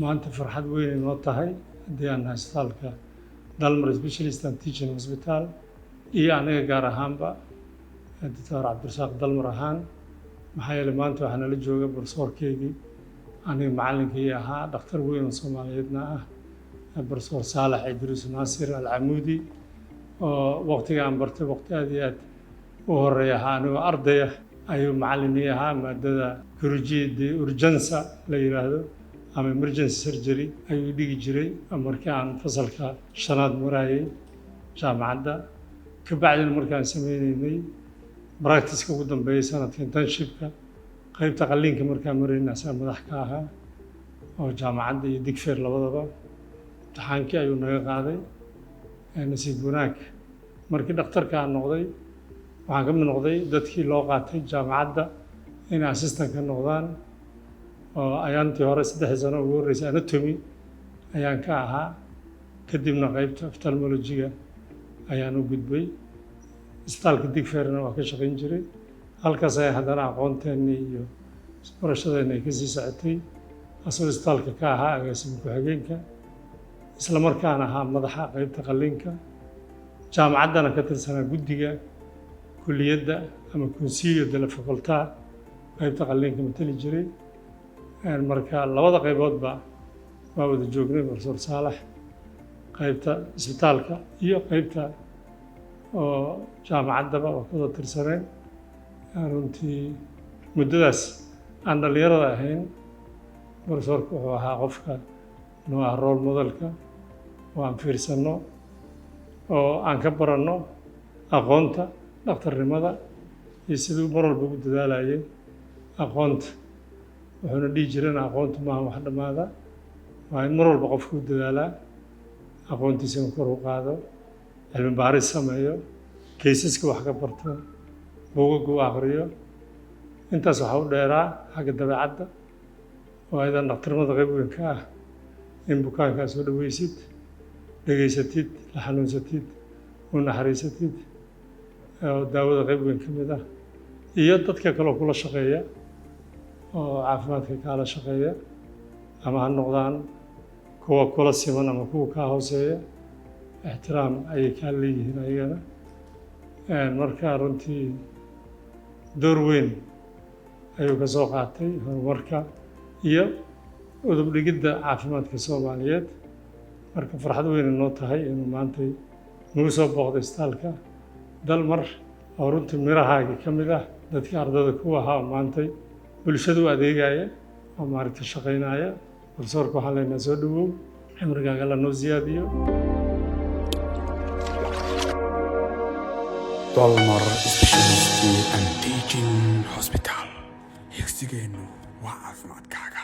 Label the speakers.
Speaker 1: maanta farxad weyn inoo tahay haddii aan nahay isbitaalka Dalmar Specialist and Teaching Hospital iyo aniga gaar ahaanba Dr. Cabdirasaaq Dalmar ahaan maxaa yeelay maanta waxaa nala jooga professorkeygii aniga macallinkii ahaa dhakhtar weyn oo Soomaaliyeedna ah Professor Saalax Idriis Naasir Al-Camuudi oo waqtiga aan bartay waqti aad iyo aad u horeeya ahaa anigoo arday ah ayuu macallimii ahaa maadada chirurgy urgence la yiraahdo ama emergency surgery ayuu dhigi jiray markii aan fasalka shanaad marayay jaamacadda ka bacdina markaan sameeynay practice-ka ugu dambeeyay sanadka internship-ka qaybta qalliinka markaan marayna asaa madax ka ahaa oo jaamacadda iyo Digfaar labadaba imtixaankii ayuu naga qaaday nasiib wanaag markii dhakhtarka aan noqday waxaan ka mid noqday dadkii loo qaatay jaamacadda inay assistant ka noqdaan oo ayaantii hore 3 sano ugu horreysay anatomy ayaan ka ahaa kadibna qaybta ophthalmology-ga ayaan u gudbay isbitaalka Digfaarna waa ka shaqayn jiray halkaas ay haddana aqoonteennii iyo barashadeena ay ka sii socotay asoo isbitaalka ka ahaa agaasima ku-xigeenka isla markaana ahaa madaxa qaybta qalliinka jaamacaddana ka tirsanaa guddiga kulliyadda ama consiglio della facoltà qaybta qalliinka matali jiray marka labada qayboodba waa wada joognay Professor Saalax qaybta isbitaalka iyo qaybta oo jaamacaddaba waa ka wada tirsaneen runtii muddadaas aan dhalinyarada ahayn professorku wuxuu ahaa qofka noo ah role modelka oo aan fiirsanno oo aan ka baranno aqoonta dhakhtarnimada iyo siduu mar walba ugu dadaalayay aqoonta wuxuuna dhihi jireen aqoontu maaha wax dhammaada waa in mar walba qofku u dadaalaa aqoontiisana kor u qaado cilmi baaris sameeyo kaysaska wax ka barto buugaga u akhriyo intaas waxaa u dheeraa xagga dabeecadda oo aydan dhakhtarnimada qayb weyn ka ah in bukaankaa soo dhaweysid dhegaysatid la xanuunsatid u naxariisatid oo daawada qayb weyn ka mid ah iyo dadka kaloo kula shaqeeya oo caafimaadka kaala shaqeeya ama ha noqdaan kuwa kula siman ama kuwa kaa hooseeya ixtiraam ayay kaa leeyihiin ayagana markaa runtii door weyn ayuu ka soo qaatay horumarka iyo udub dhigidda caafimaadka Soomaaliyeed marka farxad weyn inoo tahay inuu maantay nagu soo booqday isbitaalka Dalmar oo runtii mirahaagii ka mid ah dadkii ardayda ku ahaa maantay bulshadu u adeegaya oo maaragtay shaqaynaya professorka waxaan leenahay soo dhawow cimrigaaga la noo ziyaadiyo
Speaker 2: Dalmar Specialist and Teaching Hospital. Higsigeenu waa caafimaadkaaga.